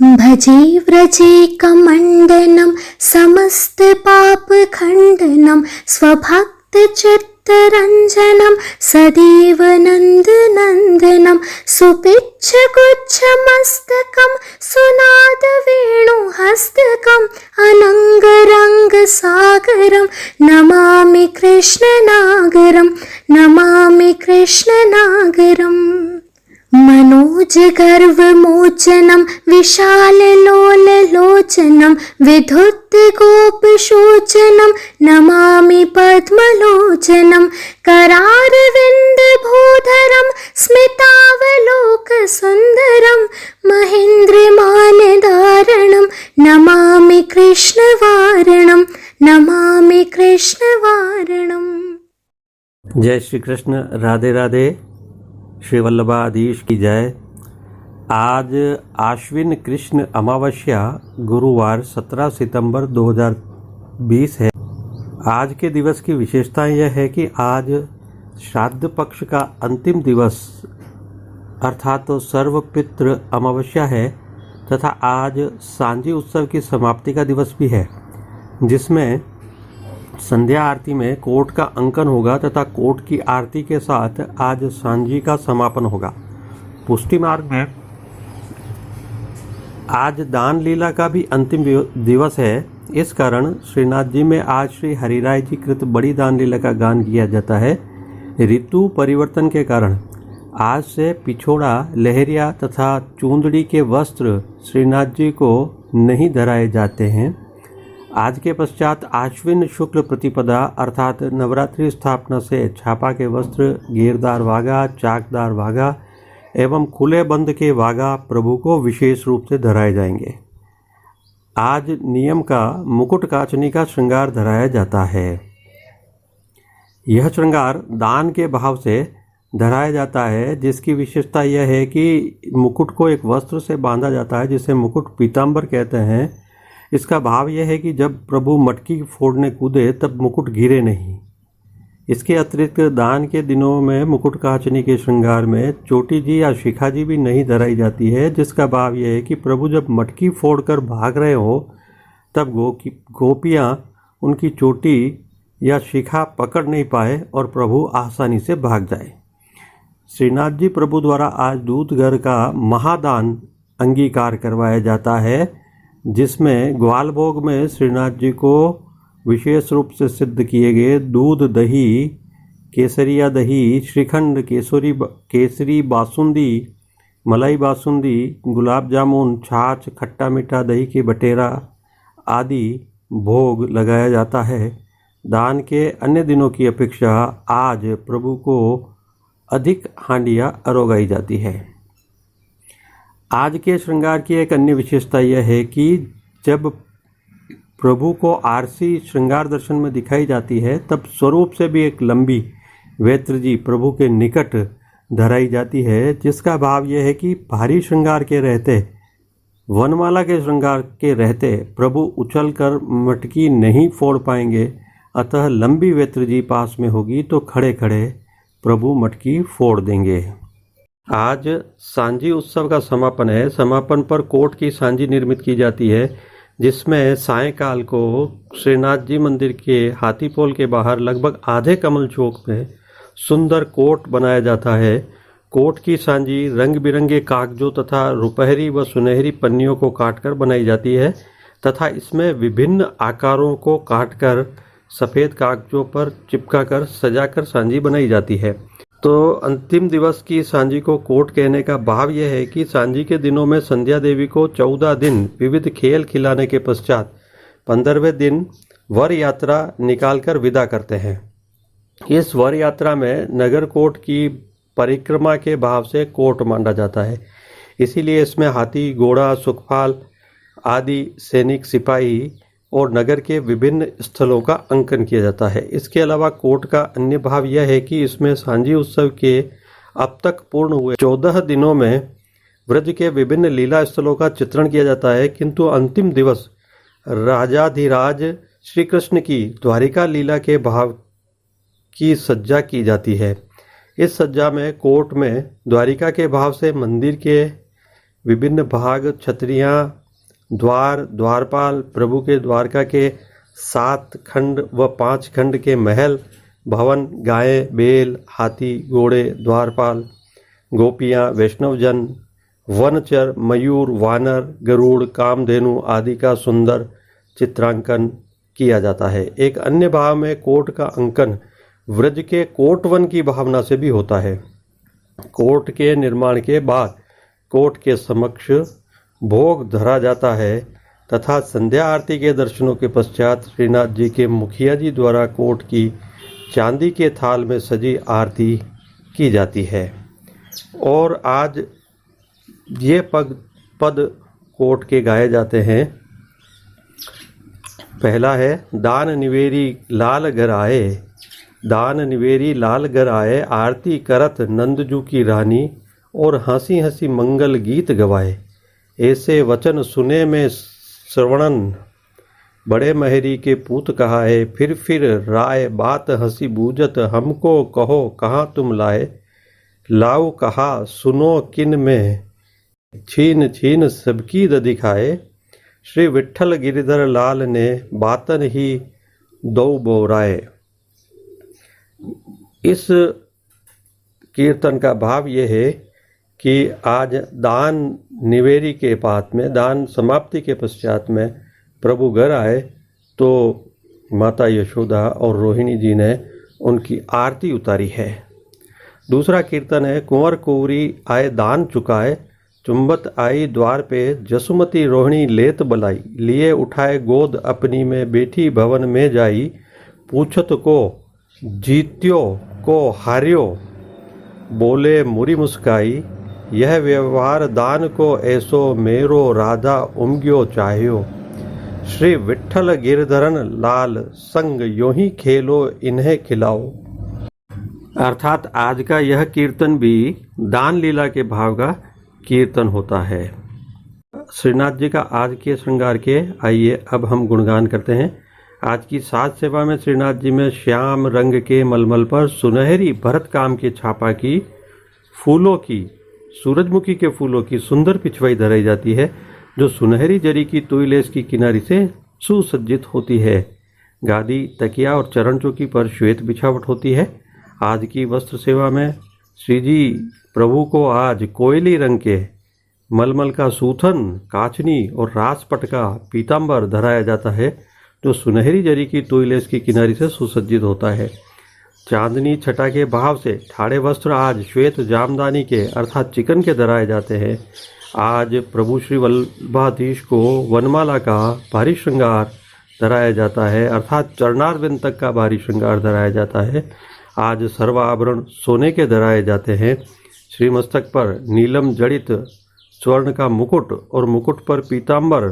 भजे व्रजे कमण्डनं समस्तपापखण्डनं स्वभक्तचित्तरञ्जनं सदैव नन्दनन्दनं सुपिच्छगुच्छमस्तकं सुनादवेणुहस्तकम् अनङ्गरङ्गसागरं नमामि कृष्णनागरं नमामि कृष्णनागरम्। मनोजगर्वमोचनं विशाललोललोचनं विधुत्तगोपशोचनं नमामि पद्मलोचनं करारविन्दभूधरं स्मितावलोकसुन्दरं महेन्द्रमानधारणं नमामि कृष्णवारणं नमामि कृष्णवारणम्। जय श्री कृष्ण। राधे राधे। श्री वल्लभाधीश की जय। आज आश्विन कृष्ण अमावस्या गुरुवार 17 सितंबर 2020 है। आज के दिवस की विशेषता यह है कि आज श्राद्ध पक्ष का अंतिम दिवस अर्थात तो सर्वपितृ अमावस्या है तथा आज सांझी उत्सव की समाप्ति का दिवस भी है, जिसमें संध्या आरती में कोट का अंकन होगा तथा कोट की आरती के साथ आज सांझी का समापन होगा। पुष्टि मार्ग में आज दान लीला का भी अंतिम दिवस है। इस कारण श्रीनाथ जी में आज श्री हरिराय जी कृत बड़ी दान लीला का गान किया जाता है। ऋतु परिवर्तन के कारण आज से पिछोड़ा, लहरिया तथा चूंदड़ी के वस्त्र श्रीनाथ जी को नहीं धराए जाते हैं। आज के पश्चात आश्विन शुक्ल प्रतिपदा अर्थात नवरात्रि स्थापना से छापा के वस्त्र, घेरदार वागा, चाकदार वागा एवं खुले बंद के वागा प्रभु को विशेष रूप से धराए जाएंगे। आज नियम का मुकुट काचनी का श्रृंगार धराया जाता है। यह श्रृंगार दान के भाव से धराया जाता है, जिसकी विशेषता यह है कि मुकुट को एक वस्त्र से बांधा जाता है जिसे मुकुट पीताम्बर कहते हैं। इसका भाव यह है कि जब प्रभु मटकी फोड़ने कूदे तब मुकुट गिरे नहीं। इसके अतिरिक्त दान के दिनों में मुकुट काचनी के श्रृंगार में चोटी जी या शिखा जी भी नहीं धराई जाती है, जिसका भाव यह है कि प्रभु जब मटकी फोड़कर भाग रहे हो तब गोपियाँ उनकी चोटी या शिखा पकड़ नहीं पाए और प्रभु आसानी से भाग जाए। श्रीनाथ जी प्रभु द्वारा आज दूध घर का महादान अंगीकार करवाया जाता है, जिसमें ग्वाल भोग में श्रीनाथ जी को विशेष रूप से सिद्ध किए गए दूध, दही, केसरिया दही, श्रीखंड, केसरी बासुंदी, मलाई बासुंदी, गुलाब जामुन, छाछ, खट्टा मीठा, दही के बटेरा आदि भोग लगाया जाता है। दान के अन्य दिनों की अपेक्षा आज प्रभु को अधिक हांडियाँ अरोगाई जाती है। आज के श्रृंगार की एक अन्य विशेषता यह है कि जब प्रभु को आरसी श्रृंगार दर्शन में दिखाई जाती है तब स्वरूप से भी एक लंबी वेत्र जी प्रभु के निकट धराई जाती है, जिसका भाव यह है कि भारी श्रृंगार के रहते, वनमाला के श्रृंगार के रहते प्रभु उछलकर मटकी नहीं फोड़ पाएंगे, अतः लंबी वेत्र जी पास में होगी तो खड़े खड़े प्रभु मटकी फोड़ देंगे। आज सांझी उत्सव का समापन है। समापन पर कोट की सांझी निर्मित की जाती है, जिसमें सायंकाल को श्रीनाथ जी मंदिर के हाथीपोल के बाहर लगभग आधे कमल चौक में सुंदर कोट बनाया जाता है। कोट की सांझी रंग बिरंगे कागजों तथा रुपहरी व सुनहरी पन्नियों को काटकर बनाई जाती है तथा इसमें विभिन्न आकारों को काटकर सफ़ेद कागजों पर चिपकाकर सजाकर सांझी बनाई जाती है। तो अंतिम दिवस की सांझी को कोट कहने का भाव यह है कि सांझी के दिनों में संध्या देवी को 14 दिन विविध खेल खिलाने के पश्चात 15वें दिन वर यात्रा निकालकर विदा करते हैं। इस वर यात्रा में नगर कोट की परिक्रमा के भाव से कोट माना जाता है, इसीलिए इसमें हाथी, घोड़ा, सुखपाल आदि सैनिक, सिपाही और नगर के विभिन्न स्थलों का अंकन किया जाता है। इसके अलावा कोट का अन्य भाव यह है कि इसमें सांझी उत्सव के अब तक पूर्ण हुए 14 दिनों में व्रज के विभिन्न लीला स्थलों का चित्रण किया जाता है, किंतु अंतिम दिवस राजाधिराज श्री कृष्ण की द्वारिका लीला के भाव की सज्जा की जाती है। इस सज्जा में कोट में द्वारिका के भाव से मंदिर के विभिन्न भाग, छतरियाँ, द्वार, द्वारपाल, प्रभु के द्वारका के 7 खंड व 5 खंड के महल, भवन, गायें, बैल, हाथी, घोड़े, द्वारपाल, गोपियाँ, वैष्णवजन, वनचर, मयूर, वानर, गरुड़, कामधेनु आदि का सुंदर चित्रांकन किया जाता है। एक अन्य भाव में कोट का अंकन व्रज के कोटवन की भावना से भी होता है। कोट के निर्माण के बाद कोट के समक्ष भोग धरा जाता है तथा संध्या आरती के दर्शनों के पश्चात श्रीनाथ जी के मुखिया जी द्वारा कोट की चांदी के थाल में सजी आरती की जाती है। और आज ये पद कोट के गाए जाते हैं। पहला है, दान निवेरी लाल घर आए, दान निवेरी लाल घर आए, आरती करत नंदजू की रानी, और हंसी हंसी मंगल गीत गवाए। ऐसे वचन सुने में श्रवणन, बड़े महरी के पूत कहा है, फिर राय बात हंसी बूझत, हमको कहो कहाँ तुम लाए। लाओ कहा सुनो किन में, छीन छीन सबकी द दिखाए। श्री विठ्ठल गिरिधर लाल ने बातन ही दो बोराए। इस कीर्तन का भाव यह है कि आज दान निवेरी के पात में, दान समाप्ति के पश्चात में प्रभु घर आए तो माता यशोदा और रोहिणी जी ने उनकी आरती उतारी है। दूसरा कीर्तन है, कुंवर कुंवरी आए दान चुकाए, चुंबत आई द्वार पे, जसुमती रोहिणी लेत बलाई, लिए उठाए गोद अपनी में, बैठी भवन में जाई, पूछत को जीत्यो को हार्यो, बोले मुरी मुस्काई, यह व्यवहार दान को ऐसो, मेरो राधा उमग्यो चाह्यो। श्री विठ्ठल गिरधरन लाल संग यों ही खेलो इन्हें खिलाओ। अर्थात आज का यह कीर्तन भी दान लीला के भाव का कीर्तन होता है। श्रीनाथ जी का आज के श्रृंगार के आइए अब हम गुणगान करते हैं। आज की साज सेवा में श्रीनाथ जी में श्याम रंग के मलमल पर सुनहरी भरत काम के छापा की फूलों की, सूरजमुखी के फूलों की सुंदर पिछवाई धराई जाती है, जो सुनहरी जरी की तुईलेस की किनारी से सुसज्जित होती है। गादी, तकिया और चरण चौकी पर श्वेत बिछावट होती है। आज की वस्त्र सेवा में श्री जी प्रभु को आज कोयली रंग के मलमल का सूथन, काचनी और राजपट का पीताम्बर धराया जाता है, जो सुनहरी जरी की तुईलेस की किनारी से सुसज्जित होता है। चांदनी छटा के भाव से ठाड़े वस्त्र आज श्वेत जामदानी के अर्थात चिकन के धराए जाते हैं। आज प्रभु श्री वल्लभाधीश को वनमाला का भारी श्रृंगार धराया जाता है, अर्थात चरणारविंद तक का भारी श्रृंगार धराया जाता है। आज सर्व आभरण सोने के धराए जाते हैं। श्री मस्तक पर नीलम जड़ित स्वर्ण का मुकुट और मुकुट पर पीताम्बर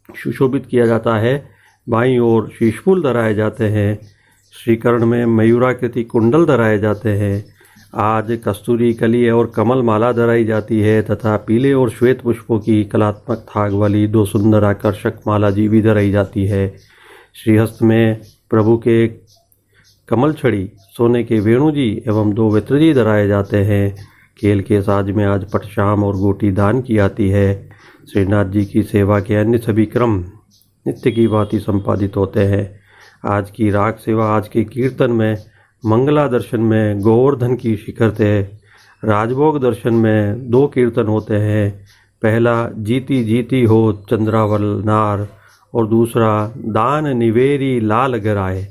सुशोभित किया जाता है। बाईं ओर शीशफूल धराए जाते हैं। श्रीकर्ण में मयूराकृति कुंडल धराए जाते हैं। आज कस्तूरी कली और कमल माला धराई जाती है तथा पीले और श्वेत पुष्पों की कलात्मक थाग वाली 2 सुंदर आकर्षक माला जी भी धराई जाती है। श्रीहस्त में प्रभु के कमल छड़ी, सोने के वेणु जी एवं 2 वित्र जी धराए जाते हैं। केल के साज में आज पटशाम और गोटी दान की आती है। श्रीनाथ जी की सेवा के अन्य सभी क्रम नित्य की भांति संपादित होते हैं। आज की राग सेवा, आज के कीर्तन में, मंगला दर्शन में गोवर्धन की शिखरते, राजभोग दर्शन में 2 कीर्तन होते हैं। पहला जीती जीती हो चंद्रावल नार और दूसरा दान निवेरी लाल गराए।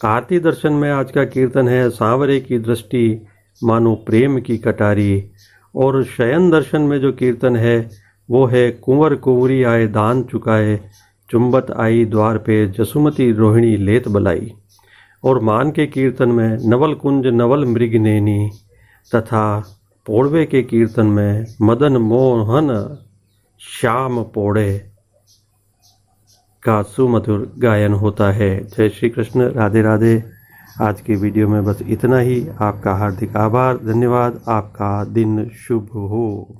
आरती दर्शन में आज का कीर्तन है सांवरे की दृष्टि मानो प्रेम की कटारी। और शयन दर्शन में जो कीर्तन है वो है कुंवर कुंवरी आए दान चुकाए, चुंबत आई द्वार पे जसुमती रोहिणी लेत बलाई। और मान के कीर्तन में नवल कुंज नवल मृगनेनी तथा पोड़वे के कीर्तन में मदन मोहन श्याम पोड़े का सुमधुर गायन होता है। जय श्री कृष्ण, राधे राधे। आज के वीडियो में बस इतना ही। आपका हार्दिक आभार, धन्यवाद। आपका दिन शुभ हो।